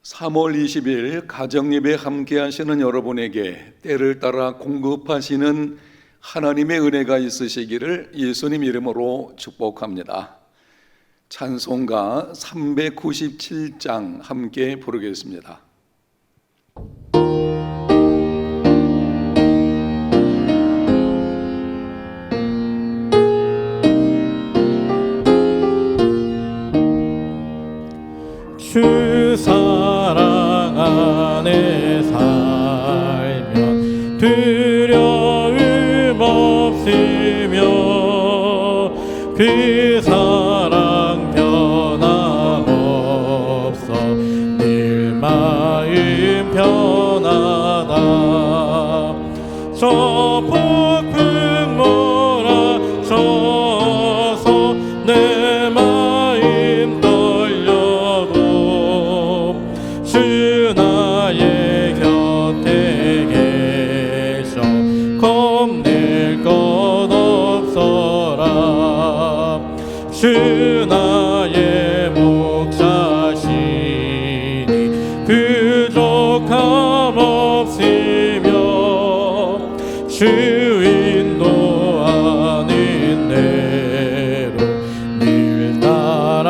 3월 20일 가정예배 함께 하시는 여러분에게 때를 따라 공급하시는 하나님의 은혜가 있으시기를 예수님 이름으로 축복합니다. 찬송가 397장 함께 부르겠습니다. 주 사랑 안에 살면 두려움 없으며 그 사랑 변함없어 늘 마음 편하다. 저 폭풍 몰아쳐서 내 마음 주 나의 곁에 계셔 겁낼 것 없어라. 주 나의 목자시니 부족함 없으며 주 인도하는 대로 늘 따라가리라.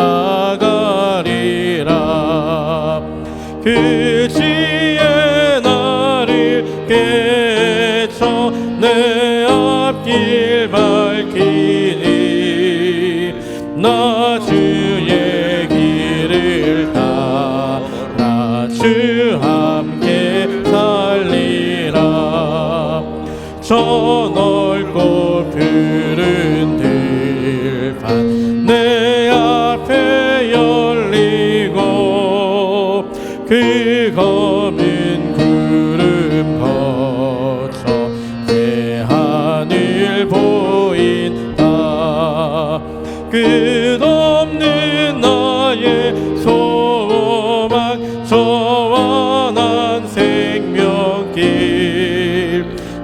그 지혜 나를 깨쳐 내 앞길 밝히니 나 주의 길을 따라 주 함께 살리라. 저 넓고 푸른 들판 내 앞에 열리고 그 검은 구름 거쳐 새하늘 보인다. 끝없는 나의 소망 저와 난 생명길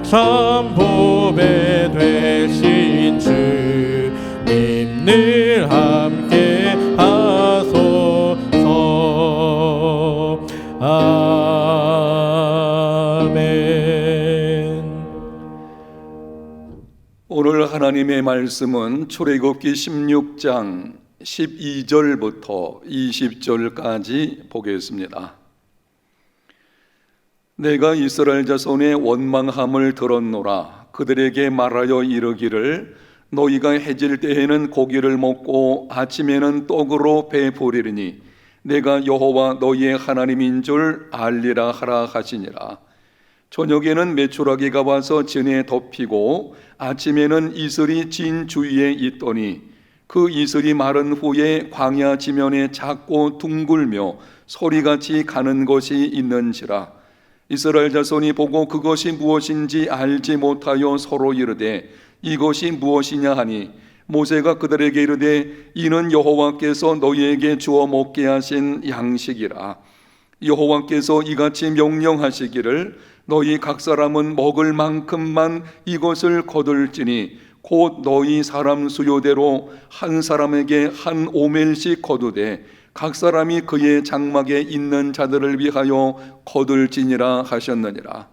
참 보배 되신 주님 늘 함께 하소서. 아멘. 오늘 하나님의 말씀은 출애굽기 16장 12절부터 20절까지 보겠습니다. 내가 이스라엘 자손의 원망함을 들었노라. 그들에게 말하여 이르기를 너희가 해질 때에는 고기를 먹고 아침에는 떡으로 배부리리니 내가 여호와 너희의 하나님인 줄 알리라 하라 하시니라. 저녁에는 메추라기가 와서 진에 덮이고 아침에는 이슬이 진 주위에 있더니 그 이슬이 마른 후에 광야 지면에 작고 둥글며 소리같이 가는 것이 있는지라. 이스라엘 자손이 보고 그것이 무엇인지 알지 못하여 서로 이르되 이것이 무엇이냐 하니 모세가 그들에게 이르되 이는 여호와께서 너희에게 주어 먹게 하신 양식이라. 여호와께서 이같이 명령하시기를 너희 각 사람은 먹을 만큼만 이것을 거둘지니 곧 너희 사람 수요대로 한 사람에게 한 오멜씩 거두되 각 사람이 그의 장막에 있는 자들을 위하여 거둘지니라 하셨느니라.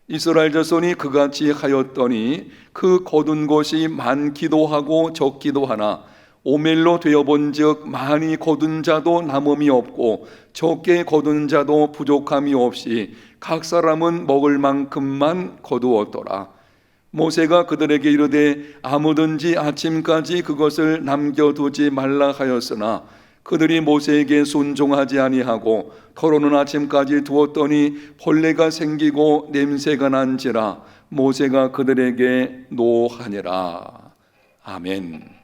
이스라엘 자손이 그같이 하였더니 그 거둔 것이 많기도 하고 적기도 하나 오멜로 되어본즉 많이 거둔 자도 남음이 없고 적게 거둔 자도 부족함이 없이 각 사람은 먹을 만큼만 거두었더라. 모세가 그들에게 이르되 아무든지 아침까지 그것을 남겨두지 말라 하였으나 그들이 모세에게 순종하지 아니하고 더러는 아침까지 두었더니 벌레가 생기고 냄새가 난지라 모세가 그들에게 노하니라. 아멘.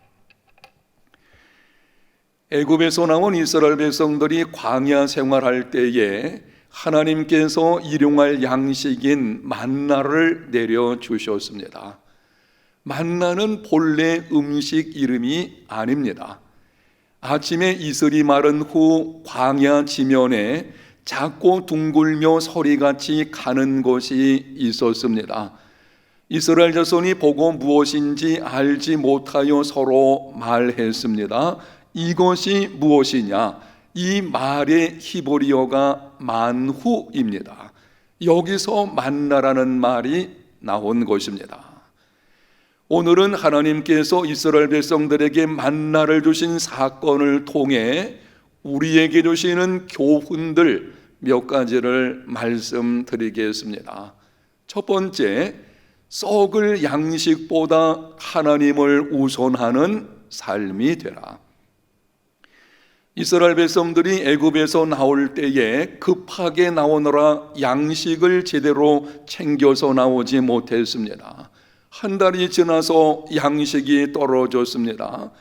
애굽에서 나온 이스라엘 백성들이 광야 생활할 때에 하나님께서 일용할 양식인 만나를 내려주셨습니다. 만나는 본래 음식 이름이 아닙니다. 아침에 이슬이 마른 후 광야 지면에 작고 둥글며 소리같이 가는 것이 있었습니다. 이스라엘 자손이 보고 무엇인지 알지 못하여 서로 말했습니다. 이것이 무엇이냐? 이 말의 히브리어가 만후입니다. 여기서 만나라는 말이 나온 것입니다. 오늘은 하나님께서 이스라엘 백성들에게 만나를 주신 사건을 통해 우리에게 주시는 교훈들 몇 가지를 말씀드리겠습니다. 첫 번째, 썩을 양식보다 하나님을 우선하는 삶이 되라. 이스라엘 백성들이 애굽에서 나올 때에 급하게 나오느라 양식을 제대로 챙겨서 나오지 못했습니다. 한 달이 지나서 양식이 떨어졌습니다.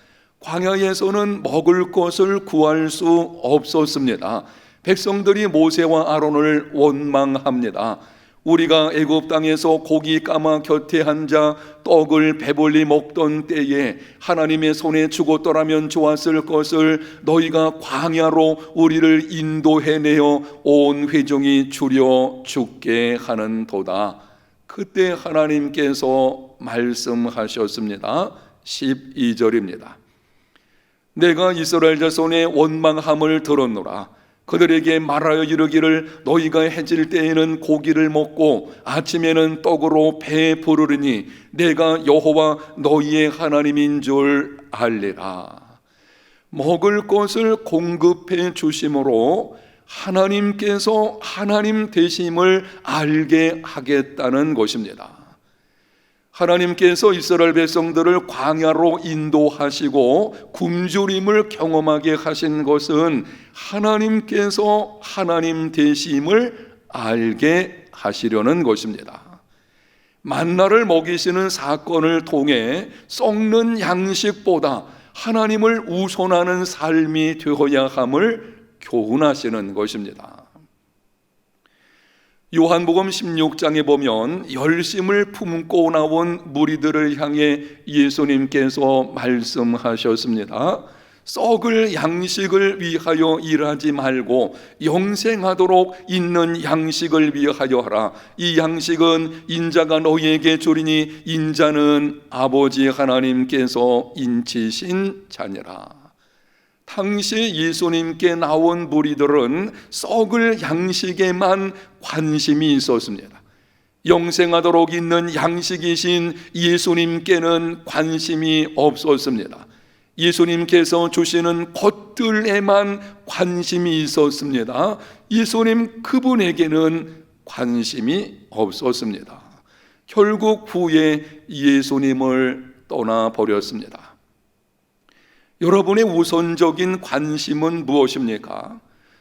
광야에서는 먹을 것을 구할 수 없었습니다. 백성들이 모세와 아론을 원망합니다. 우리가 애굽 땅에서 고기 까마 곁에 앉아 떡을 배불리 먹던 때에 하나님의 손에 죽었더라면 좋았을 것을 너희가 광야로 우리를 인도해내어 온 회중이 줄여 죽게 하는도다. 그때 하나님께서 말씀하셨습니다. 12절입니다. 내가 이스라엘 자손의 원망함을 들었노라. 그들에게 말하여 이르기를 너희가 해질 때에는 고기를 먹고 아침에는 떡으로 배 부르리니 내가 여호와 너희의 하나님인 줄 알리라. 먹을 것을 공급해 주심으로 하나님께서 하나님 되심을 알게 하겠다는 것입니다. 하나님께서 이스라엘 백성들을 광야로 인도하시고 굶주림을 경험하게 하신 것은 하나님께서 하나님 되심을 알게 하시려는 것입니다. 만나를 먹이시는 사건을 통해 썩는 양식보다 하나님을 우선하는 삶이 되어야 함을 교훈하시는 것입니다. 요한복음 16장에 보면 열심을 품고 나온 무리들을 향해 예수님께서 말씀하셨습니다. 썩을 양식을 위하여 일하지 말고 영생하도록 있는 양식을 위하여 하라. 이 양식은 인자가 너희에게 주리니 인자는 아버지 하나님께서 인치신 자니라. 당시 예수님께 나온 무리들은 썩을 양식에만 관심이 있었습니다. 영생하도록 있는 양식이신 예수님께는 관심이 없었습니다. 예수님께서 주시는 것들에만 관심이 있었습니다. 예수님 그분에게는 관심이 없었습니다. 결국 후에 예수님을 떠나버렸습니다. 여러분의 우선적인 관심은 무엇입니까?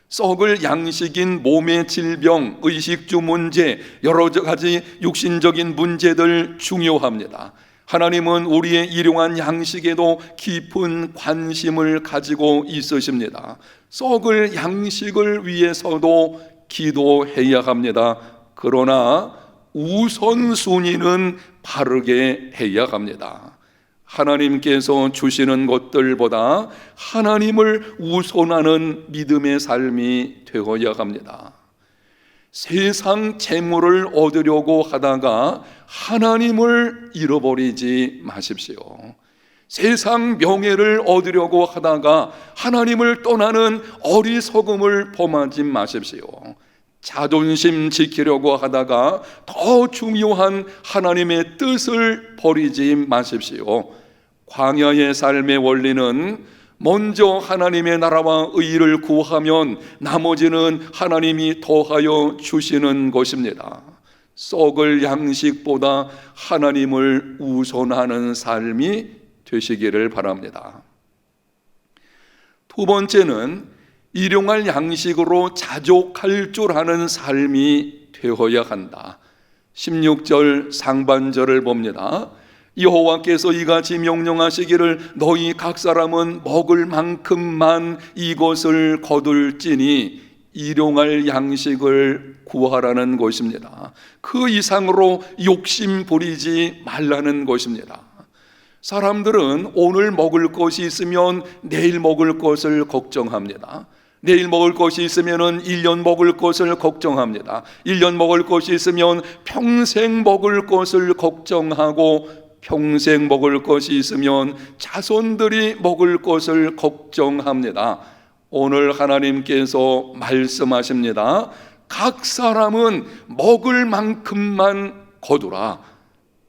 썩을 양식인 몸의 질병, 의식주 문제, 여러 가지 육신적인 문제들 중요합니다. 하나님은 우리의 일용한 양식에도 깊은 관심을 가지고 있으십니다. 썩을 양식을 위해서도 기도해야 합니다. 그러나 우선순위는 바르게 해야 합니다. 하나님께서 주시는 것들보다 하나님을 우선하는 믿음의 삶이 되어야 합니다. 세상 재물을 얻으려고 하다가 하나님을 잃어버리지 마십시오. 세상 명예를 얻으려고 하다가 하나님을 떠나는 어리석음을 범하지 마십시오. 자존심 지키려고 하다가 더 중요한 하나님의 뜻을 버리지 마십시오. 광야의 삶의 원리는 먼저 하나님의 나라와 의를 구하면 나머지는 하나님이 더하여 주시는 것입니다. 썩을 양식보다 하나님을 우선하는 삶이 되시기를 바랍니다. 두 번째는 일용할 양식으로 자족할 줄 아는 삶이 되어야 한다. 16절 상반절을 봅니다. 여호와께서 이같이 명령하시기를 너희 각 사람은 먹을 만큼만 이것을 거둘지니 일용할 양식을 구하라는 것입니다. 그 이상으로 욕심 부리지 말라는 것입니다. 사람들은 오늘 먹을 것이 있으면 내일 먹을 것을 걱정합니다. 내일 먹을 것이 있으면 1년 먹을 것을 걱정합니다. 1년 먹을 것이 있으면 평생 먹을 것을 걱정하고 평생 먹을 것이 있으면 자손들이 먹을 것을 걱정합니다. 오늘 하나님께서 말씀하십니다. 각 사람은 먹을 만큼만 거두라.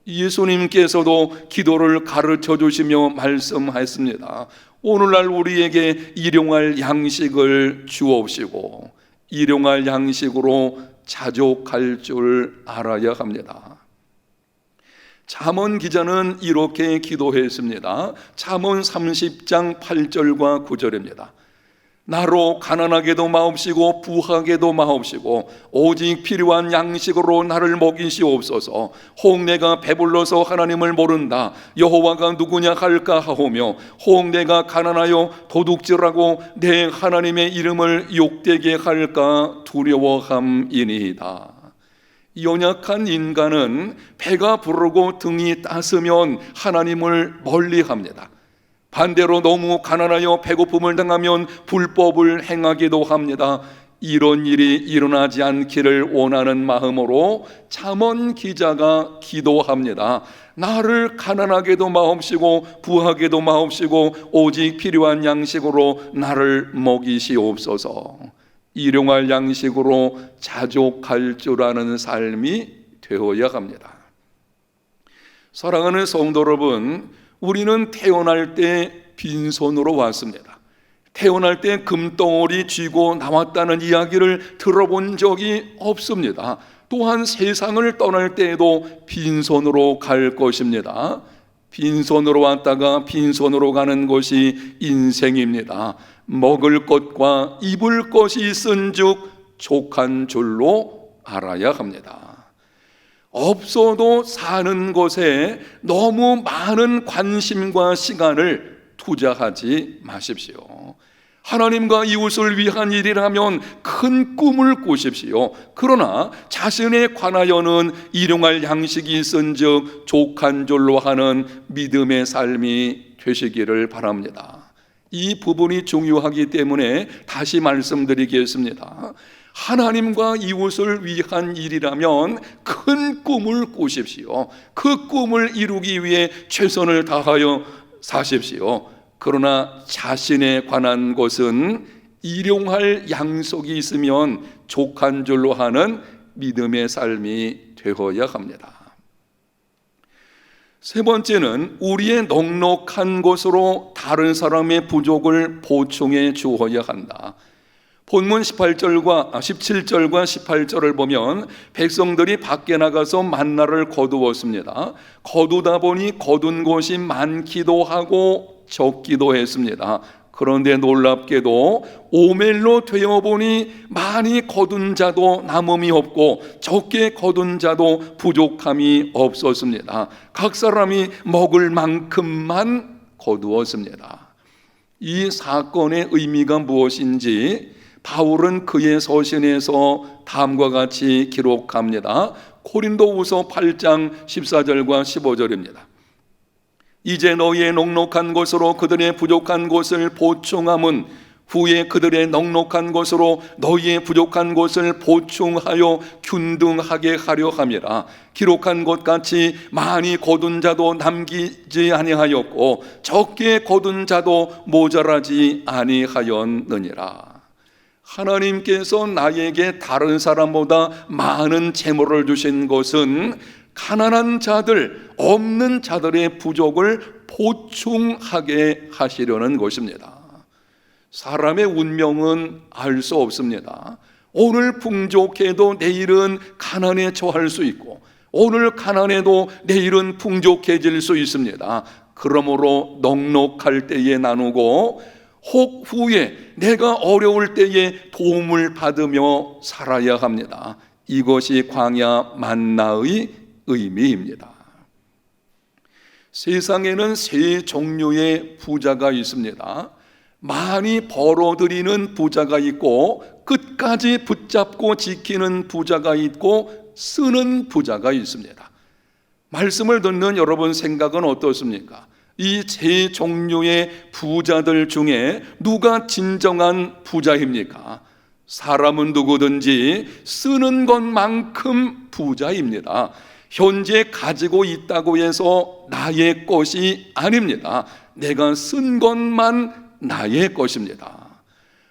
예수님께서도 기도를 가르쳐 주시며 말씀하셨습니다. 오늘날 우리에게 일용할 양식을 주옵시고 일용할 양식으로 자족할 줄 알아야 합니다. 잠언 기자는 이렇게 기도했습니다. 잠언 30장 8절과 9절입니다. 나로 가난하게도 마옵시고 부하게도 마옵시고 오직 필요한 양식으로 나를 먹이시옵소서. 혹 내가 배불러서 하나님을 모른다 여호와가 누구냐 할까 하오며 혹 내가 가난하여 도둑질하고 내 하나님의 이름을 욕되게 할까 두려워함이니이다. 연약한 인간은 배가 부르고 등이 따스면 하나님을 멀리합니다. 반대로 너무 가난하여 배고픔을 당하면 불법을 행하기도 합니다. 이런 일이 일어나지 않기를 원하는 마음으로 잠언 기자가 기도합니다. 나를 가난하게도 마옵시고 부하게도 마옵시고 오직 필요한 양식으로 나를 먹이시옵소서. 일용할 양식으로 자족할 줄 아는 삶이 되어야 합니다. 사랑하는 성도 여러분, 우리는 태어날 때 빈손으로 왔습니다. 태어날 때 금덩어리 쥐고 나왔다는 이야기를 들어본 적이 없습니다. 또한 세상을 떠날 때에도 빈손으로 갈 것입니다. 빈손으로 왔다가 빈손으로 가는 것이 인생입니다. 먹을 것과 입을 것이 있은즉 족한 줄로 알아야 합니다. 없어도 사는 것에 너무 많은 관심과 시간을 투자하지 마십시오. 하나님과 이웃을 위한 일이라면 큰 꿈을 꾸십시오. 그러나 자신에 관하여는 일용할 양식이 있은즉 족한 줄로 하는 믿음의 삶이 되시기를 바랍니다. 이 부분이 중요하기 때문에 다시 말씀드리겠습니다. 하나님과 이웃을 위한 일이라면 큰 꿈을 꾸십시오. 그 꿈을 이루기 위해 최선을 다하여 사십시오. 그러나 자신에 관한 것은 일용할 양식이 있으면 족한 줄로 하는 믿음의 삶이 되어야 합니다. 세 번째는 우리의 넉넉한 것으로 다른 사람의 부족을 보충해 주어야 한다. 본문 17절과 18절을 보면 백성들이 밖에 나가서 만나를 거두었습니다. 거두다 보니 거둔 것이 많기도 하고 적기도 했습니다. 그런데 놀랍게도 오멜로 되어보니 많이 거둔 자도 남음이 없고 적게 거둔 자도 부족함이 없었습니다. 각 사람이 먹을 만큼만 거두었습니다. 이 사건의 의미가 무엇인지 바울은 그의 서신에서 다음과 같이 기록합니다. 고린도후서 8장 14절과 15절입니다. 이제 너희의 넉넉한 것으로 그들의 부족한 것을 보충함은 후에 그들의 넉넉한 것으로 너희의 부족한 것을 보충하여 균등하게 하려 함이라. 기록한 것 같이 많이 거둔 자도 남기지 아니하였고 적게 거둔 자도 모자라지 아니하였느니라. 하나님께서 나에게 다른 사람보다 많은 재물을 주신 것은 가난한 자들, 없는 자들의 부족을 보충하게 하시려는 것입니다. 사람의 운명은 알 수 없습니다. 오늘 풍족해도 내일은 가난에 처할 수 있고 오늘 가난해도 내일은 풍족해질 수 있습니다. 그러므로 넉넉할 때에 나누고 혹 후에 내가 어려울 때에 도움을 받으며 살아야 합니다. 이것이 광야 만나의 의미입니다. 세상에는 세 종류의 부자가 있습니다. 많이 벌어들이는 부자가 있고 끝까지 붙잡고 지키는 부자가 있고 쓰는 부자가 있습니다. 말씀을 듣는 여러분 생각은 어떻습니까? 이 세 종류의 부자들 중에 누가 진정한 부자입니까? 사람은 누구든지 쓰는 것만큼 부자입니다. 현재 가지고 있다고 해서 나의 것이 아닙니다. 내가 쓴 것만 나의 것입니다.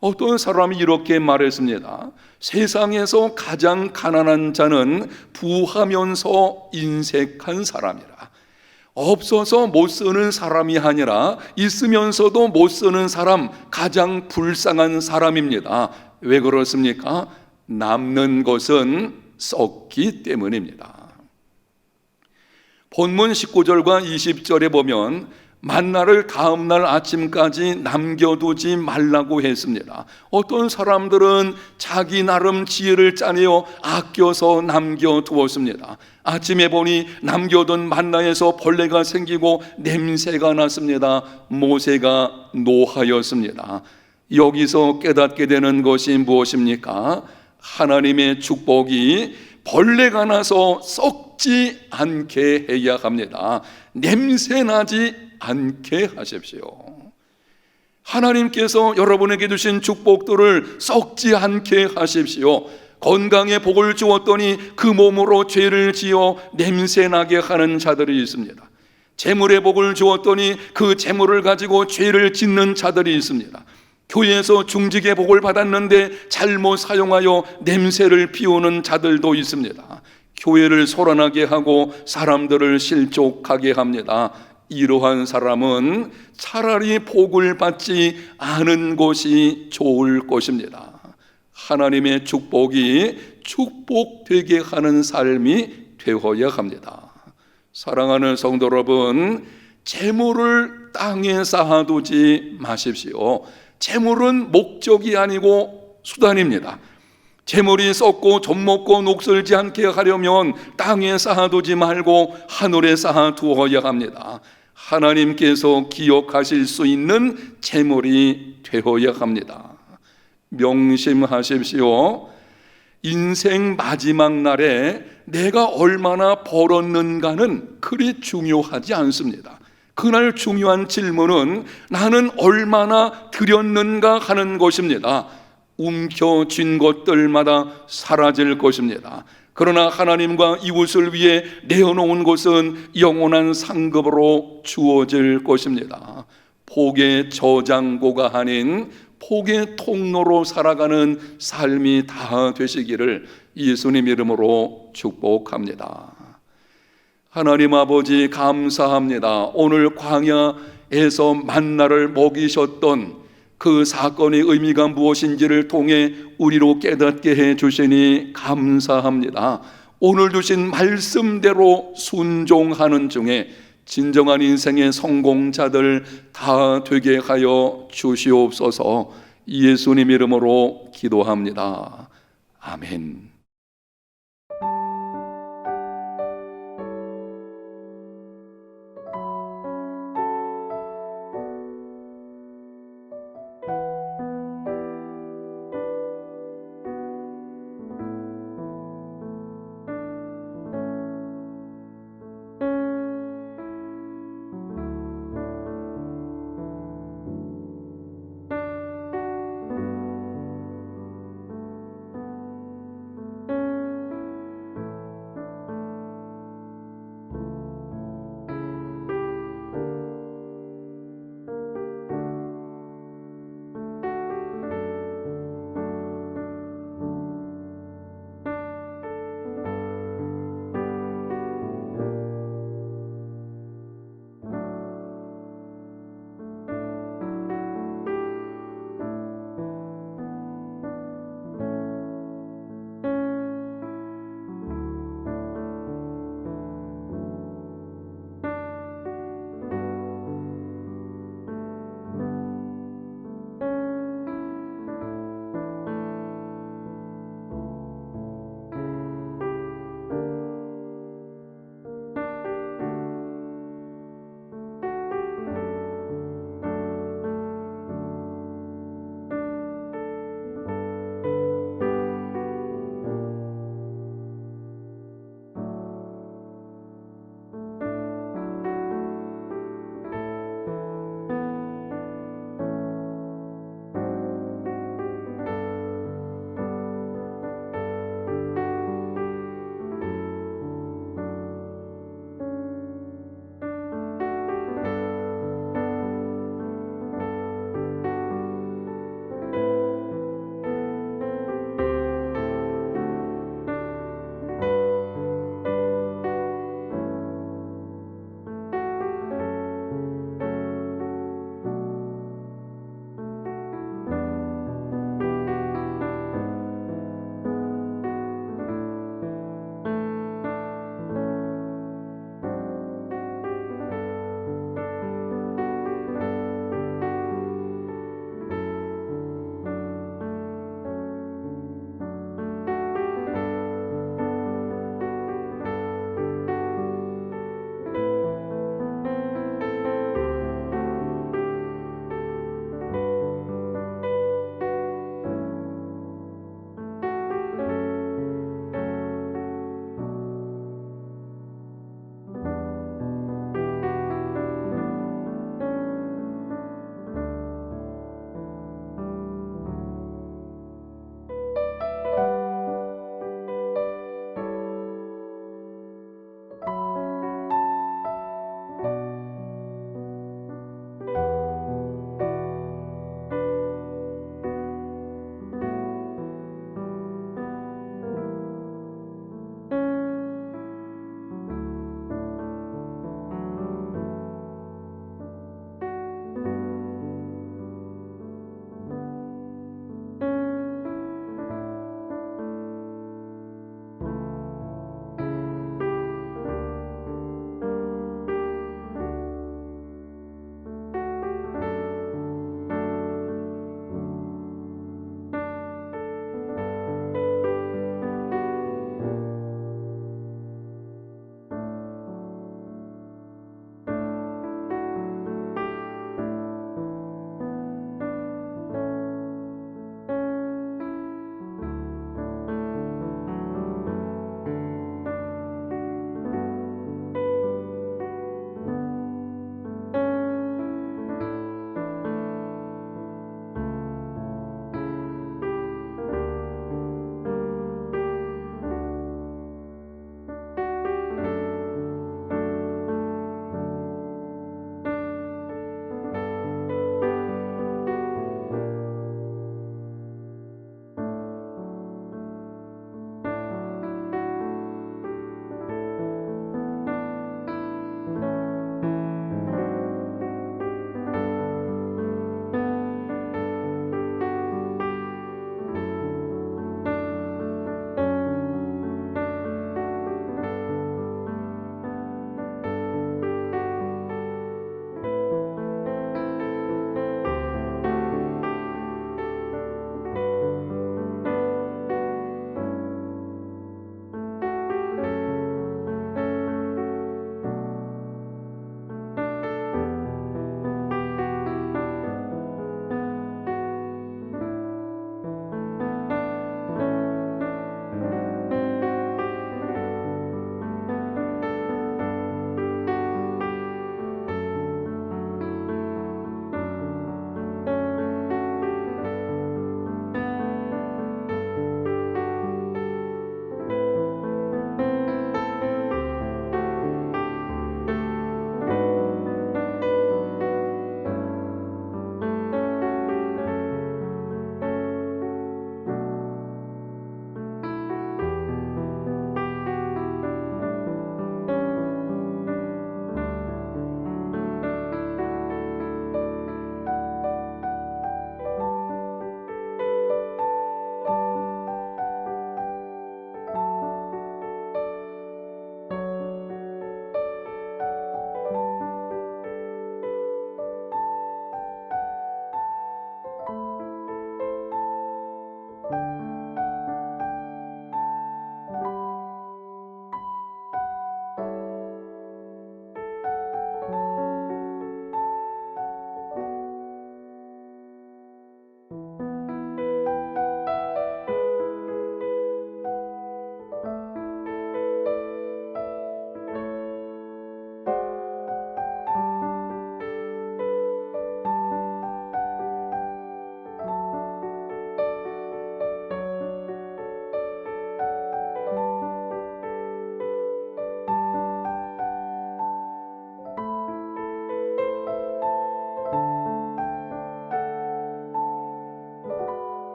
어떤 사람이 이렇게 말했습니다. 세상에서 가장 가난한 자는 부하면서 인색한 사람이라. 없어서 못 쓰는 사람이 아니라 있으면서도 못 쓰는 사람, 가장 불쌍한 사람입니다. 왜 그렇습니까? 남는 것은 썩기 때문입니다. 본문 19절과 20절에 보면 만나를 다음날 아침까지 남겨두지 말라고 했습니다. 어떤 사람들은 자기 나름 지혜를 짜내어 아껴서 남겨두었습니다. 아침에 보니 남겨둔 만나에서 벌레가 생기고 냄새가 났습니다. 모세가 노하였습니다. 여기서 깨닫게 되는 것이 무엇입니까? 하나님의 축복이 벌레가 나서 썩지 않게 해야 합니다. 냄새 나지 않게 하십시오. 하나님께서 여러분에게 주신 축복들을 썩지 않게 하십시오. 건강에 복을 주었더니 그 몸으로 죄를 지어 냄새나게 하는 자들이 있습니다. 재물에 복을 주었더니 그 재물을 가지고 죄를 짓는 자들이 있습니다. 교회에서 중직의 복을 받았는데 잘못 사용하여 냄새를 피우는 자들도 있습니다. 교회를 소란하게 하고 사람들을 실족하게 합니다. 이러한 사람은 차라리 복을 받지 않은 것이 좋을 것입니다. 하나님의 축복이 축복되게 하는 삶이 되어야 합니다. 사랑하는 성도 여러분, 재물을 땅에 쌓아두지 마십시오. 재물은 목적이 아니고 수단입니다. 재물이 썩고 젖먹고 녹슬지 않게 하려면 땅에 쌓아두지 말고 하늘에 쌓아두어야 합니다. 하나님께서 기억하실 수 있는 재물이 되어야 합니다. 명심하십시오. 인생 마지막 날에 내가 얼마나 벌었는가는 그리 중요하지 않습니다. 그날 중요한 질문은 나는 얼마나 드렸는가 하는 것입니다. 움켜쥔 것들마다 사라질 것입니다. 그러나 하나님과 이웃을 위해 내어놓은 것은 영원한 상급으로 주어질 것입니다. 복의 저장고가 아닌 복의 통로로 살아가는 삶이 다 되시기를 예수님 이름으로 축복합니다. 하나님 아버지 감사합니다. 오늘 광야에서 만나를 먹이셨던 그 사건의 의미가 무엇인지를 통해 우리로 깨닫게 해 주시니 감사합니다. 오늘 주신 말씀대로 순종하는 중에 진정한 인생의 성공자들 다 되게 하여 주시옵소서. 예수님 이름으로 기도합니다. 아멘.